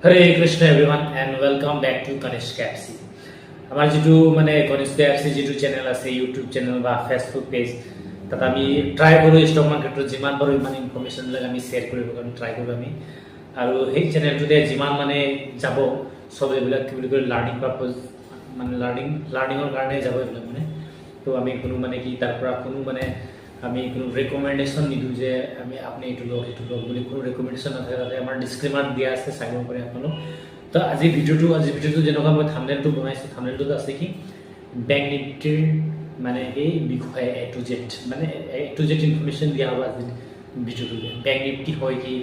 Hare Krishna everyone and welcome back to Kanishka FC. আমার যেটু মানে কনিষ্ক এফসি যেটু চ্যানেল আছে ইউটিউব চ্যানেল বা ফেসবুক পেজ তাতে আমি ট্রাই কৰো ষ্টক মাৰ্কেটৰ যিমান পাৰো ইমান ইনফৰমেশ্যন বিলাক আমি শ্বেয়াৰ কৰিব কাৰণে ট্ৰাই কৰো আমি। আৰু সেই চ্যানেলটোতে যিমান মানে যাব সব এইবিলাক কি বুলি কয় লাৰ্নিং পাৰপজ মানে লাৰ্নিঙৰ কাৰণে যাব এইবিলাক মানে। তো আমি কোনো মানে কি তাৰ পৰা কোনো মানে আমি কোনো রেকমেন্ডেশন নিদু যে আমি আপনি এইটো লওক বুলি কোনো রেকমেন্ডেশন নাথাকে। তাতে আমাৰ ডিসক্লেমাৰ দিয়া আছে চাইব পাৰে আপোনালোক। তো আজি ভিডিওটো যেনেকুৱা মই থাম্বনেলটো বনাইছো থাম্বনেলটোত আছে কি ব্যাংক নিফটিৰ মানে এই বিষয়ে এ টু জেড মানে এ টু জেড ইনফরমেশন দিয়া হ'ব আজি ভিডিওটো। ব্যাংক নিফটি হয় কি,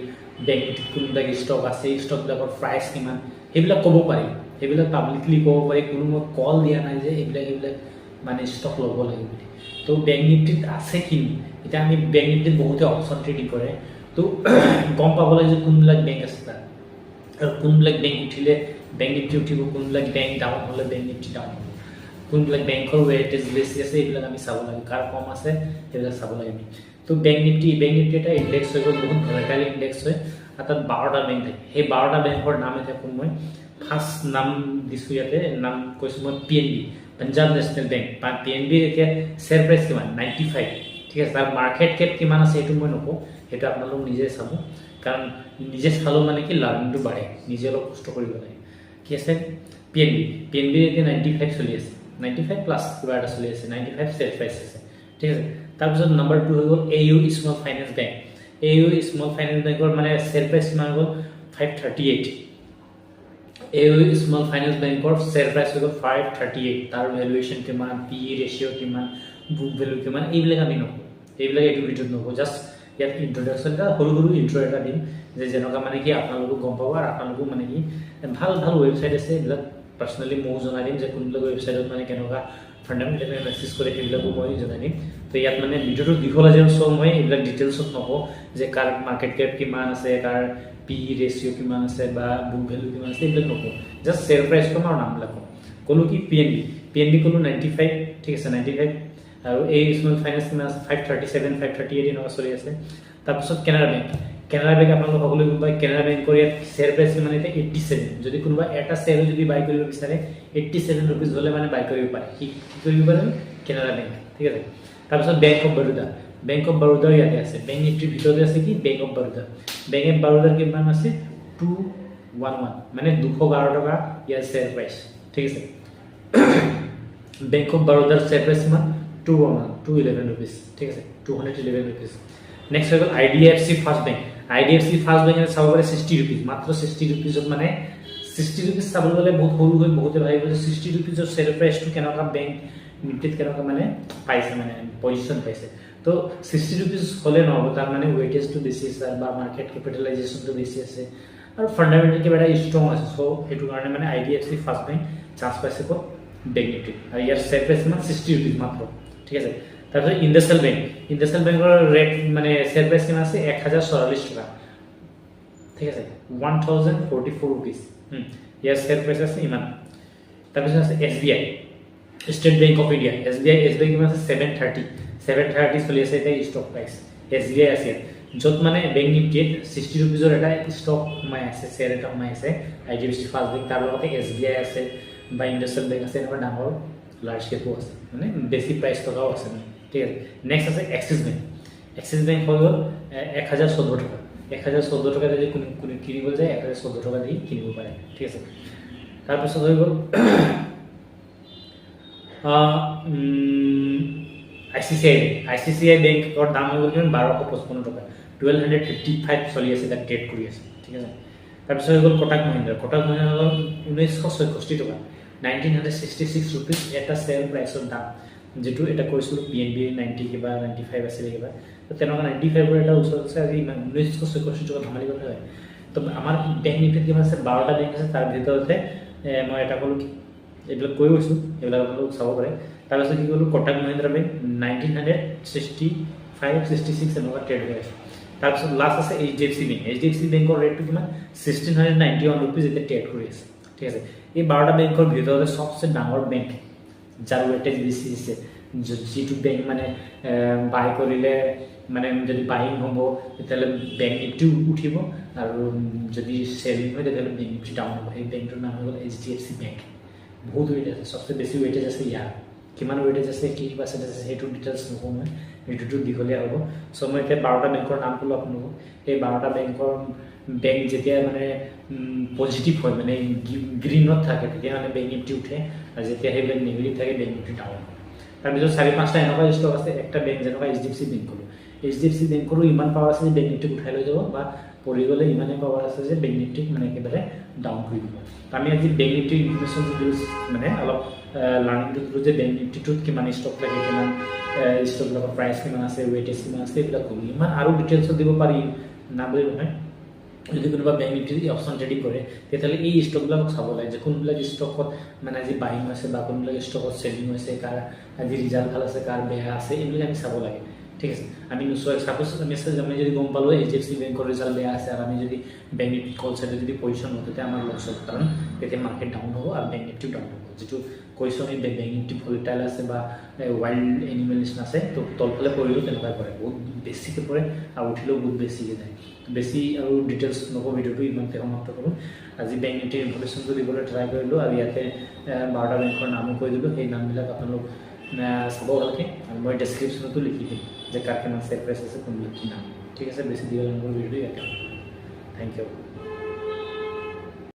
ব্যাংক নিফটিত কোনবিলাক ষ্টক আছে, ষ্টকবিলাকৰ প্ৰাইচ কিমান, সেইবিলাক ক'ব পাৰি, সেইবিলাক পাব্লিকলি ক'ব পাৰি। কোনো মই কল দিয়া নাই যে এইবিলাক মানে ষ্টক ল'ব লাগে বুলি। তো ব্যাংক নিফটিত আছে কি এটা আমি ব্যাংক নিফটিত বহুতে অপশন ট্রেডিং কৰে। তো গম পাব লাগে যে কোনবিলাক বেংক আছে তাত আৰু কোনবিলাক বেংক উঠিলে ব্যাংক নিফটি উঠিব, কোনবিলাক বেংক ডাউন হ'লে ব্যাংক নিফটি ডাউন হ'ব, কোনবিলাক বেংকৰ ৱেটেজ বেছি আছে এইবিলাক আমি চাব লাগে, কাৰ কম আছে সেইবিলাক চাব লাগে আমি। তো ব্যাংক নিফটি এটা ইণ্ডেক্স হৈ গ'ল, বহুত ভলেটাইল ইণ্ডেক্স হয় আৰু তাত 12টা বেংক থাকে। সেই 12টা বেংকৰ নাম এতিয়া কোন মই ফাৰ্ষ্ট নাম দিছোঁ ইয়াতে, নাম কৈছোঁ মই পিএনবি, পাঞ্জাব নেশ্যনেল বেংক। পিএনবিৰ এতিয়া শ্বেয়াৰ প্ৰাইচ কিমান 95, ঠিক আছে। তাৰ মাৰ্কেট কেপ কিমান আছে সেইটো মই নকওঁ, সেইটো আপোনালোক নিজে চাব, কাৰণ নিজে চালোঁ মানে কি লাৰ্নিংটো বাঢ়ে, নিজে অলপ কষ্ট কৰিব লাগে। কি আছে পিএনবি এতিয়া 95 চলি আছে, 95 প্লাছ কিবা এটা চলি আছে, 95 শ্বেয়াৰ প্ৰাইচ আছে, ঠিক আছে। তাৰপিছত নম্বৰ 2 হৈ গ'ল AU small finance bank. AU small finance বেংকৰ মানে শ্বেয়াৰ প্ৰাইচ কিমান হ'ল 538। AU স্মল ফাইনেন্স বেংকৰ শ্বেয়াৰ প্ৰাইচ হৈ গ'ল 538। তাৰ ভেলুৱেশ্যন কিমান, PE ৰেচিঅ' কিমান, বুক ভেলু কিমান, এইবিলাক আমি নকওঁ, এইবিলাক এইটো ভিডিঅ'ত নকওঁ। জাষ্ট ইয়াত ইন্ট্ৰডাকশ্যন এটা সৰু ইন্ট্ৰ এটা দিম যে যেনেকুৱা মানে কি আপোনালোকো গম পাব আৰু আপোনালোকো মানে কি ভাল ৱেবছাইট আছে এইবিলাক পাৰ্চনেলি ময়ো জনাই দিম যে কোনবিলাক ৱেবছাইটত মানে কেনেকুৱা ফাণ্ডামেণ্টেল এনালাইচিছ কৰে সেইবিলাকো মই জনাই দিম। তো ইয়াত মানে ভিডিঅ'টো দীঘল আছে চ' মই এইবিলাক ডিটেইলছত নকওঁ যে কাৰ মাৰ্কেট কেপ কিমান আছে, কাৰ PE ৰেচিঅ' কিমান আছে বা বুক ভেলু কিমান আছে, এইবিলাক নকওঁ। জাষ্ট শ্বেয়াৰ প্ৰাইচ কম আৰু নামবিলাক কওঁ। ক'লোঁ কি পিএনবি ক'লোঁ 95, ঠিক আছে 95। আৰু এই স্মল ফাইনেন্স কিমান আছে 537, 538 এনেকুৱা চলি আছে। তাৰপিছত কেনাৰা বেংক আপোনালোক সকলোৱে গম পায়। কেনাৰা বেংকৰ ইয়াত শ্বেয়াৰ প্ৰাইচ মানে এতিয়া 87। যদি কোনোবা এটা শ্বেয়াৰো যদি বাই কৰিব বিচাৰে 87 ৰুপিজ হ'লে মানে বাই কৰিব পাৰে। কি কৰিব পাৰে কেনাৰা বেংক, ঠিক আছে। তাৰপিছত বেংক অফ বৰোদা ইয়াতে আছে, বেংক নিফটিৰ ভিতৰতে আছে কি বেংক অফ বৰোদাৰ কিমান আছে 211, মানে 212 টকা ইয়াৰ শ্বেয়াৰ প্ৰাইচ, ঠিক আছে। বেংক অফ বৰোদাৰ শ্বেয়াৰ প্ৰাইচ কিমান 211 ৰুপিজ, ঠিক আছে, 211 ৰুপিজ। নেক্সট হৈ গ'ল IDFC ফাৰ্ষ্ট বেংক চাব পাৰে 60 ৰুপিজ, মাত্ৰ 60 ৰুপিজত মানে 60 ৰুপিজ চাবলৈ গ'লে বহুত সৰু হৈ বহুতে ভাবিব যে 60 ৰুপিজৰ শ্বেয়াৰ প্ৰাইচটো কেনেকুৱা বেংক নিফটিত কেনেকুৱা মানে পাইছে, মানে পজিশ্যন পাইছে। তো 60 ৰুপিজ হ'লে নহ'ব, তাৰ মানে ৱেটেজটো বেছি আছে বা মাৰ্কেট কেপিটেলাইজেশ্যনটো বেছি আছে আৰু ফাণ্ডামেণ্টেল কিবা এটা ষ্ট্ৰং আছে। চ' সেইটো কাৰণে মানে IDFC ফাৰ্ষ্ট বেংক চান্স পাইছে ক'ত বেংক নিফটিত, আৰু ইয়াৰ শ্বেয়াৰ প্ৰাইচ কিমান 60 ৰুপিজ মাত্ৰ, ঠিক আছে। তাৰপিছত ইণ্ডাছএল বেংকৰ ৰেট মানে শ্বেয়াৰ প্ৰাইচ কিমান আছে 1044 টকা, ঠিক আছে, 1044 ৰুপিজ। ইয়াৰ শ্বেয়াৰ প্ৰাইচ আছে ইমান। তাৰপিছত আছে SBI state bank of India, SBI কিমান আছে 730 চলি আছে এতিয়া ষ্টক প্ৰাইচ। SBI আছে য'ত মানে বেংক নিফটিত 60 ৰুপিজৰ এটা ষ্টক সোমাই আছে, শ্বেয়াৰ এটা সোমাই আছে IDFC ফাৰ্ষ্ট বেংক, তাৰ লগতে SBI আছে বা ইণ্ডাছএল বেংক আছে, এনেকুৱা ডাঙৰ লাৰ্জ কেপো আছে, মানে বেছি প্ৰাইচ টকাও আছে মানে, ঠিক আছে। নেক্সট আছে এক্সিছ বেংক হৈ গ'ল 1014 টকা। 1014 টকা যদি কোনো কিনিব যায় 1014 টকা দি কিনিব পাৰে, ঠিক আছে। তাৰপিছত হৈ গ'ল ICICI বেংকৰ দাম হৈ গ'ল কিমান 1255 টকা, 1255 চলি আছে, তাত ট্ৰেড কৰি আছে, ঠিক আছে। তাৰপিছত হৈ গ'ল কোটাক মহিন্দ্ৰা হৈ গ'ল 1966 টকা, 1966 ৰুপিজ এটা শ্বেয়াৰ প্ৰাইচৰ দাম, যিটো এটা কৈছিলোঁ PNB 90 কিবা 95 আছিলে কিবা, তো তেনেকুৱা 95ৰ এটা ওচৰত আছে, আজি ইমান 1966 টকা ধেমালি কথা হয়। তো আমাৰ বেংক নিফটিত কিমান আছে 12টা বেংক আছে, তাৰ ভিতৰতে মই এটা ক'লোঁ কি এইবিলাক কৈ গৈছোঁ, এইবিলাক আপোনালোক চাব পাৰে। তাৰপিছত কি ক'লোঁ কোটাক মহিন্দ্ৰা বেংক 1965, 66 এনেকুৱা ট্ৰেড হৈ আছে। তাৰপিছত লাষ্ট আছে HDFC বেংকৰ ৰেটটো কিমান 1691 ৰুপিজ এতিয়া ট্ৰেড কৰি আছে, ঠিক আছে। এই 12টা বেংকৰ ভিতৰতে সবচে ডাঙৰ বেংক যাৰ ৱেটেজ বেছি দিছে যিটো বেংক মানে বাই কৰিলে মানে যদি বাইং হ'ব তেতিয়াহ'লে বেংক নিফটিও উঠিব আৰু যদি চেলিং হয় তেতিয়াহ'লে বেংক নিফটি ডাউন হ'ব। সেই বেংকটোৰ নাম হৈ গ'ল HDFC বেংক। বহুত ৱেইট আছে, চবচে বেছি ৱেইটেজ আছে ইয়াৰ। কিমান ৱেইটেজ আছে, কি পাৰ্চেণ্টেজ আছে সেইটো ডিটেইলছ নকওঁ মই, ভিডিঅ'টো দীঘলীয়া হ'ব। চ' মই এতিয়া 12টা বেংকৰ নাম ক'লোঁ আপোনালোকক। সেই 12টা বেংক যেতিয়া মানে পজিটিভ হয় মানে গ্ৰীণত থাকে তেতিয়া মানে বেংক নিফটি উঠে, আৰু যেতিয়া সেই বেংক নিগেটিভ থাকে বেংক নিফটি ডাউন হয়। তাৰপিছত 4-5টা এনেকুৱা ষ্টক আছে। একটা বেংক যেনেকুৱা HDFC বেংক ক'লোঁ, HDFC বেংকৰো ইমান পাৱাৰ আছে যে বেংক নিফটিক উঠাই লৈ যাব, বা পৰি গ'লে ইমানেই পাৱাৰ আছে যে বেংক নিফটিক মানে একেবাৰে ডাউন কৰি দিব। আমি আজি বেংক নিফটিৰ ইনফৰমেশ্যন মানে অলপ লাৰ্ণিংটো দিলোঁ যে বেংক নিফটিটোত কিমান ষ্টক থাকে, কিমান ষ্টকবিলাকৰ প্ৰাইচ কিমান আছে, ৱেইটেজ কিমান আছে, এইবিলাক ক'লোঁ। ইমান আৰু ডিটেইলছত দিব পাৰি না বুলি নহয়। যদি কোনোবা বেংক নিফটিৰ অপশ্যন ট্ৰেডিং কৰে তেতিয়াহ'লে এই ষ্টকবিলাকক চাব লাগে যে কোনবিলাক ষ্টকত মানে আজি বাইং আছে বা কোনবিলাক ষ্টকত চেলিং হৈছে, কাৰ আজি ৰিজাল্ট ভাল আছে, কাৰ বেয়া আছে, এইবিলাক আমি চাব লাগে। ঠিক আছে, আমি নোচোৱা চাপ'জ আমি যদি গম পালোঁ HDFC বেংকৰ ৰিজাল্ট বেয়া আছে আৰু আমি যদি বেংক নিফটি কল চাইডে যদি পজিশ্যন হওঁ তেতিয়া আমাৰ লছ হ'ব, কাৰণ তেতিয়া মাৰ্কেট ডাউন হ'ব আৰু বেংক নিফটিও ডাউন হ'ব। যিটো কৈছোঁ আমি বেংক নিফটি ভলিটাইল আছে বা ৱাইল্ড এনিমেল নিচিনা আছে, তো তলফালে পৰিলেও তেনেকুৱাই পৰে, বহুত বেছিকৈ পৰে আৰু উঠিলেও বহুত বেছিকৈ যায়। বেছি আৰু ডিটেইলছ নকওঁ, ভিডিঅ'টো ইমানতে সমাপ্ত কৰোঁ। আজি বেংক নিফটিৰ ইনফৰমেশ্যনটো দিবলৈ ট্ৰাই কৰিলোঁ আৰু ইয়াতে 12টা বেংকৰ নামো কৈ দিলোঁ। সেই নামবিলাক আপোনালোক চাব ভালকৈ, আৰু মই ডেছক্ৰিপশ্যনতো লিখি দিম যে কাৰ কিমান ষ্টেক প্ৰাইচ আছে, কোনবিলাক কি নাম। ঠিক আছে, বেছি দীঘল নকৰোঁ ভিডিঅ'টো ইয়াতে। Thank U.